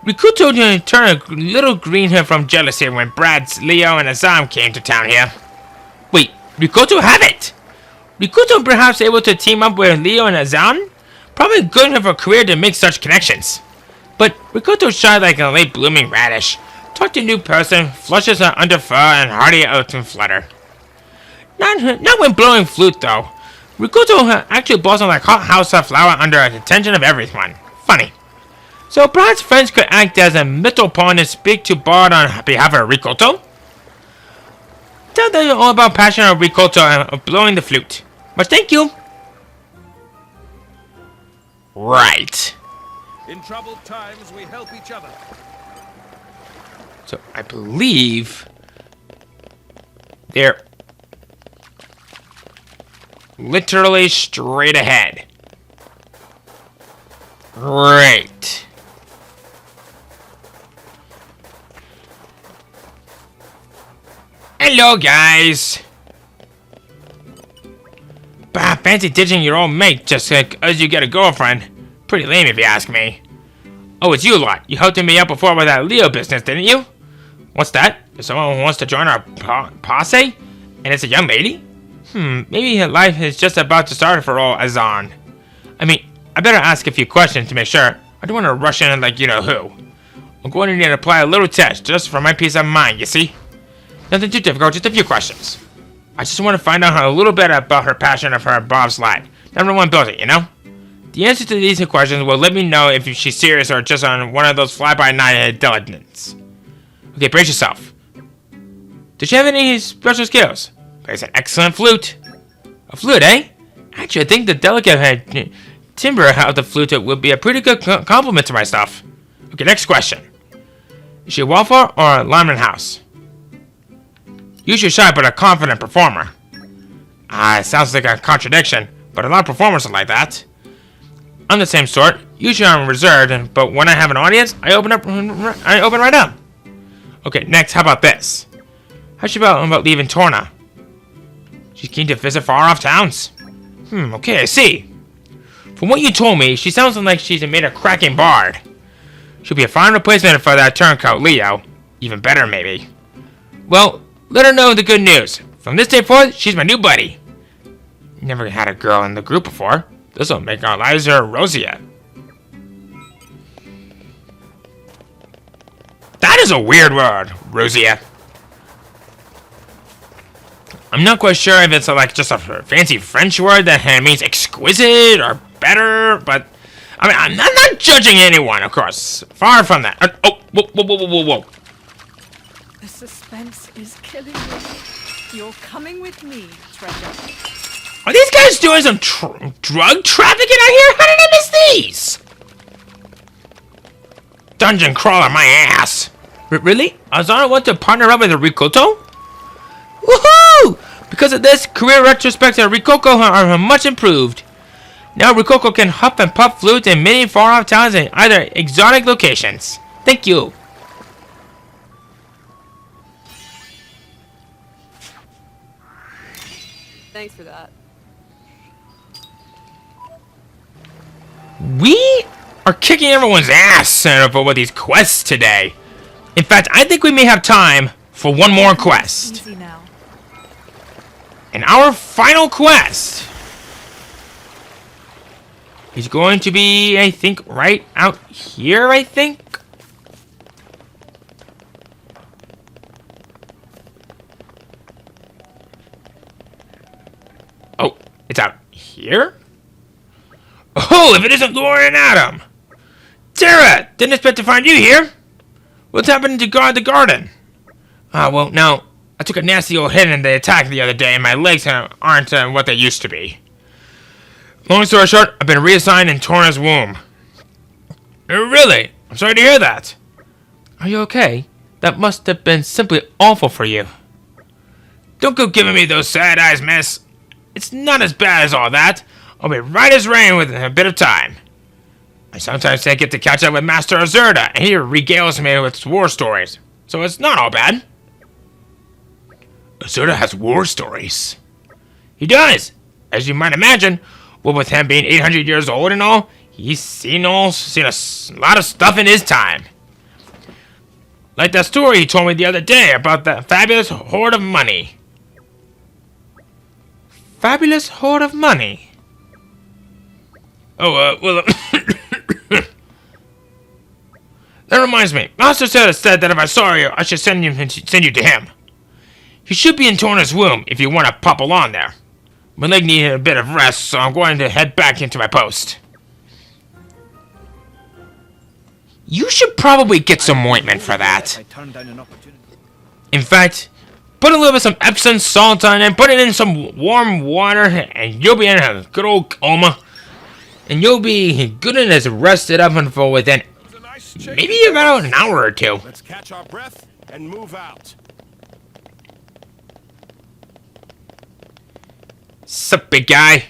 Rikuto turned a little green here from jealousy when Brad's, Leo, and Azam came to town here. Wait, Rikuto have it! Rikuto perhaps able to team up with Leo and Azam? Probably good enough for a career to make such connections. But Rikuto shied like a late blooming radish. Talk to a new person, flushes her under fur, and hearty out and flutter. Not when blowing flute though. Rikuto actually blossomed like hot house flower under the attention of everyone. Funny. So perhaps friends could act as a middle pawn and speak to Bard on behalf of Rikoto? Tell them all about passion of Rikoto and blowing the flute. But thank you. Right. In troubled times, we help each other. So I believe they're literally straight ahead. Great. Hello, guys. Bah, fancy ditching your old mate just as you get a girlfriend. Pretty lame if you ask me. Oh, it's you lot. You helped me out before with that Leo business, didn't you? What's that? Is someone who wants to join our posse? And it's a young lady? Maybe her life is just about to start for old Azan. I mean, I better ask a few questions to make sure. I don't want to rush in like you know who. I'm going to need to apply a little test just for my peace of mind, you see? Nothing too difficult, just a few questions. I just want to find out a little bit about her passion of her bobsled. Number one built it, you know? The answers to these questions will let me know if she's serious or just on one of those fly-by-night diligence. Okay, brace yourself. Does she have any special skills? Plays an excellent flute. A flute, eh? Actually, I think the delicate timbre of the flute would be a pretty good compliment to my stuff. Okay, next question. Is she a wallflower or a lineman house? Usually shy but a confident performer. It sounds like a contradiction, but a lot of performers are like that. I'm the same sort. Usually I'm reserved, but when I have an audience, I open right up. Okay, next, how about this? How's she about leaving Torna? She's keen to visit far-off towns. Okay, I see. From what you told me, she sounds like she's made a cracking bard. She'll be a fine replacement for that turncoat Leo. Even better, maybe. Well, let her know the good news. From this day forth, she's my new buddy. Never had a girl in the group before. This'll make our lives rosier. That is a weird word, rosier. I'm not quite sure if it's like just a fancy French word that means exquisite or better, but I mean, I'm not judging anyone, of course. Far from that. Whoa. The suspense is killing me. You're coming with me, treasure. Are these guys doing some drug trafficking out here? How did I miss these? Dungeon crawler, my ass. Really? Azana want to partner up with a Rikoto? Woohoo! Because of this, career retrospects of Rikoko are much improved. Now Rikoko can huff and puff flutes in many far-off towns and either exotic locations. Thank you. Thanks for that. We are kicking everyone's ass with these quests today. In fact, I think we may have time for one more quest. Easy now. And our final quest is going to be, I think, right out here, I think. Oh, it's out here? Oh, if it isn't Laura and Adam! Sarah! Didn't expect to find you here! What's happening to guard the garden? Well, no. I took a nasty old hit in the attack the other day, and my legs aren't what they used to be. Long story short, I've been reassigned in Torna's womb. Really? I'm sorry to hear that. Are you okay? That must have been simply awful for you. Don't go giving me those sad eyes, miss. It's not as bad as all that. I'll be right as rain within a bit of time. I sometimes get to catch up with Master Azurda, and he regales me with war stories. So it's not all bad. Azurda has war stories. He does. As you might imagine, what with him being 800 years old and all, he's seen a lot of stuff in his time. Like that story he told me the other day about that fabulous hoard of money. Fabulous hoard of money? Oh, well... That reminds me. Master said that if I saw you, I should send you to him. He should be in Torna's womb if you want to pop along there. My leg needed a bit of rest, so I'm going to head back into my post. You should probably get some ointment for that. I turned down an opportunity. In fact, put a little bit of some Epsom salt on it, put it in some warm water, and you'll be in a good old coma. And you'll be good and as rested up and for within maybe about an hour or two. Let's catch our breath and move out. Sup, big guy?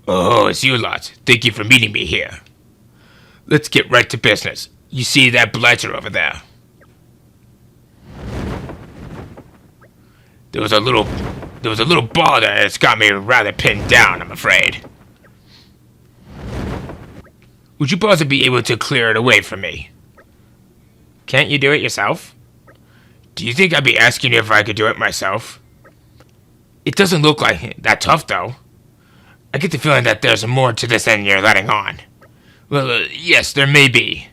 Oh, it's you lot. Thank you for meeting me here. Let's get right to business. You see that blighter over there? There was a little ball there that's got me rather pinned down, I'm afraid. Would you possibly be able to clear it away from me? Can't you do it yourself? Do you think I'd be asking you if I could do it myself? It doesn't look like that tough, though. I get the feeling that there's more to this than you're letting on. Well, yes, there may be.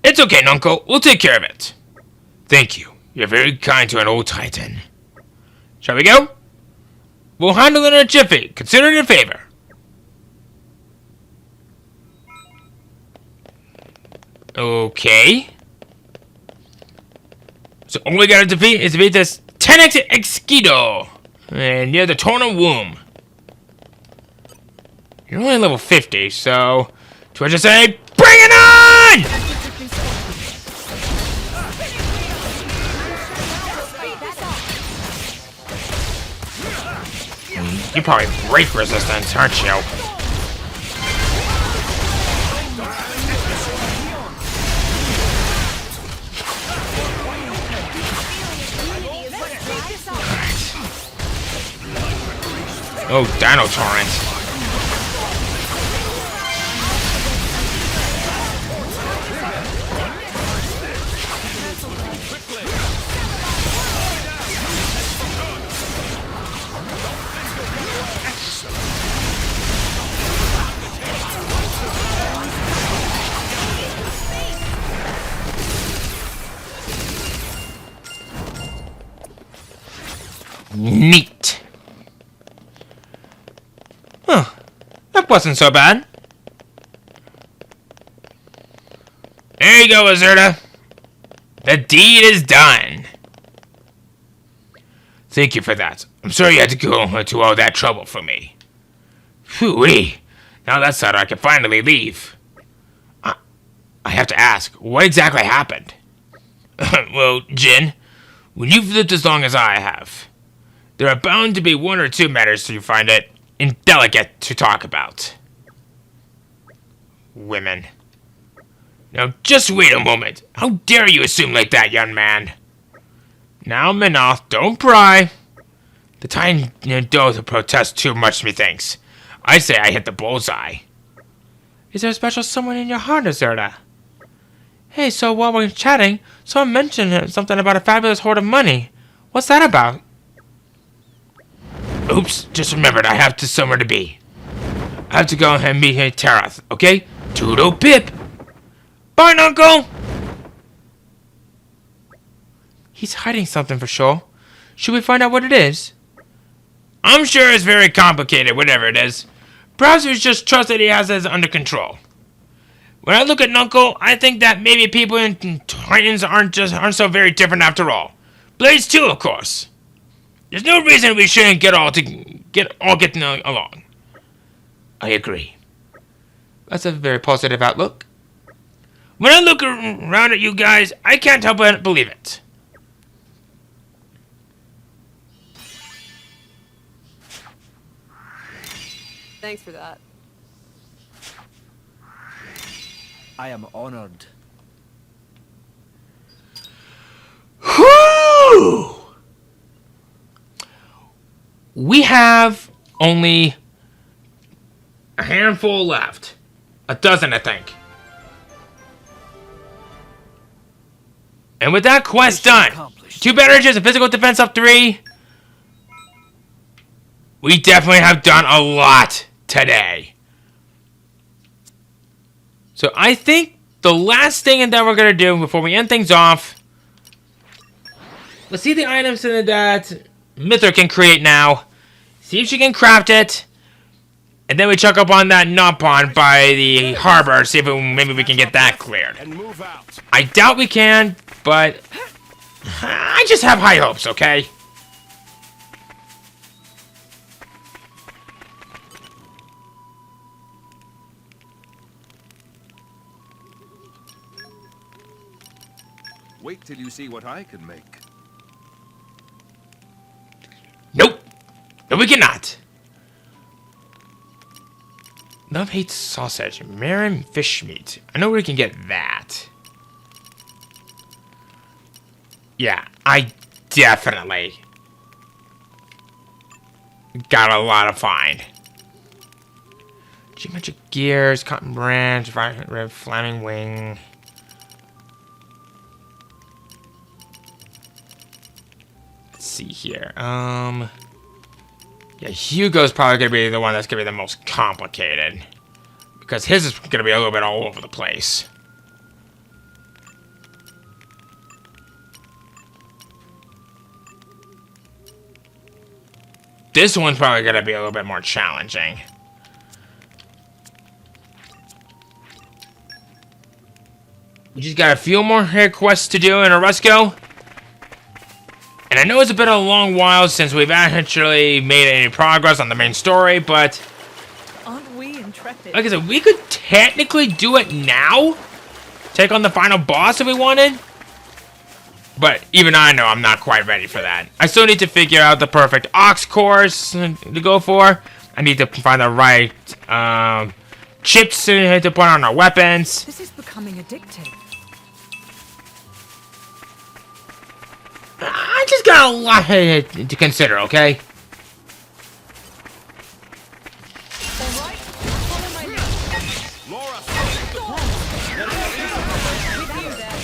It's okay, Nuncle. We'll take care of it. Thank you. You're very kind to an old titan. Shall we go? We'll handle it in a jiffy. Consider it a favor. Okay. So all we gotta defeat is this Tenex Exquido. And near the Torna womb. You're only level 50, so... Do I just say, bring it on! You're probably break resistance, aren't you? Oh, Dino Torrent. Neat. Huh. That wasn't so bad. There you go, Azurda. The deed is done. Thank you for that. I'm sorry you had to go to all that trouble for me. Phew-wee. Now that's out, I can finally leave. I have to ask, what exactly happened? Well, Jin, when you've lived as long as I have, there are bound to be one or two matters you find it indelicate to talk about. Women. Now, just wait a moment. How dare you assume like that, young man? Now, Minoth, don't pry. The tiny does protest too much, methinks. I say I hit the bullseye. Is there a special someone in your heart, Azerta? Hey, so while we're chatting, someone mentioned something about a fabulous hoard of money. What's that about? Oops, just remembered I have to somewhere to be. I have to go and meet Tarath, okay? Toodle pip! Bye, Uncle! He's hiding something for sure. Should we find out what it is? I'm sure it's very complicated, whatever it is. Perhaps we just trust that he has this under control. When I look at Nuncle, I think that maybe people in Titans aren't so very different after all. Blades too, of course. There's no reason we shouldn't get along. I agree. That's a very positive outlook. When I look around at you guys, I can't help but believe it. Thanks for that. I am honored. Whew! We have only a handful left. A dozen, I think. And with that quest done, accomplished. 2 beverages and physical defense up 3. We definitely have done a lot today. So I think the last thing that we're going to do before we end things off, let's see the items that Mithra can create now. See if she can craft it. And then we check up on that knot pond by the harbor. See if maybe we can get that cleared. And move out. I doubt we can, but I just have high hopes, okay? Wait till you see what I can make. Nope. No, we cannot. Love hates sausage. Marin fish meat. I know where we can get that. Yeah, I definitely got a lot of find. Geometric gears, cotton branch, violet red, flaming wing. Let's see here. Yeah, Hugo's probably gonna be the one that's gonna be the most complicated. Because his is gonna be a little bit all over the place. This one's probably gonna be a little bit more challenging. We just got a few more hair quests to do in Auresco. And I know it's been a long while since we've actually made any progress on the main story, but Aren't we intrepid? like I said, we could technically do it now. Take on the final boss if we wanted. But even I know I'm not quite ready for that. I still need to figure out the perfect ox course to go for. I need to find the right chips to put on our weapons. This is becoming addictive. I just got a lot to consider, okay? Alright, follow my lead. Laura, With you then.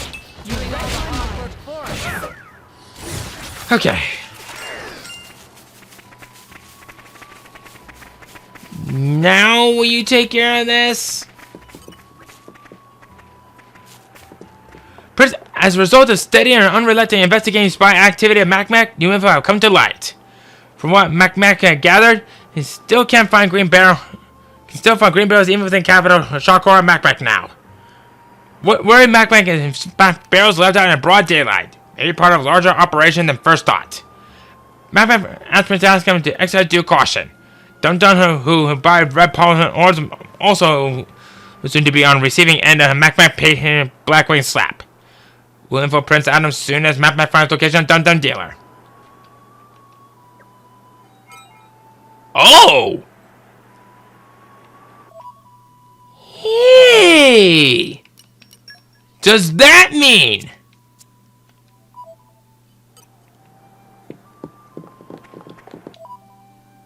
You read my work for us. Okay. Now will you take care of this? As a result of steady and unrelenting investigating spy activity of MacMac, new info have come to light. From what MacMac had gathered, he still can't find Green Barrel. Can still find Green Barrels even within capital Shawkor and MacMac now. Where MacMac is barrels left out in broad daylight, maybe part of a larger operation than first thought. MacMac asked me to ask him to exercise due caution. Dun who by red pollen orders also was soon to be on receiving end of a MacMac paid him Blackwing slap. We'll info Prince Adam soon as MacMac finds location Dun dealer. Oh! Hey! Does that mean?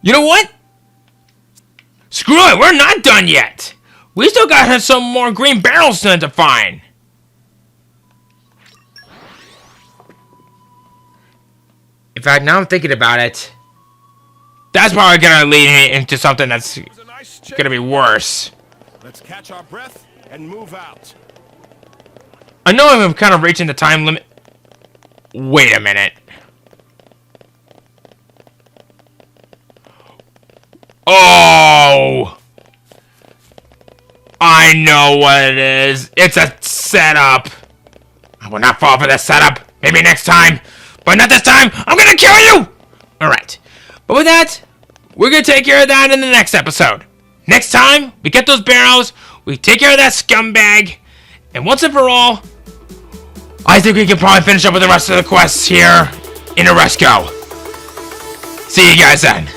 You know what? Screw it, we're not done yet. We still got some more green barrels to find. In fact, now I'm thinking about it. That's probably gonna lead me into something that's It was a nice chase. gonna be worse. Let's catch our breath and move out. I know I'm kind of reaching the time limit. Wait a minute. Oh! I know what it is. It's a setup. I will not fall for the setup. Maybe next time. But not this time. I'm gonna kill you! Alright. But with that, we're gonna take care of that in the next episode. Next time, we get those barrels, we take care of that scumbag, and once and for all, I think we can probably finish up with the rest of the quests here in Auresco. See you guys then.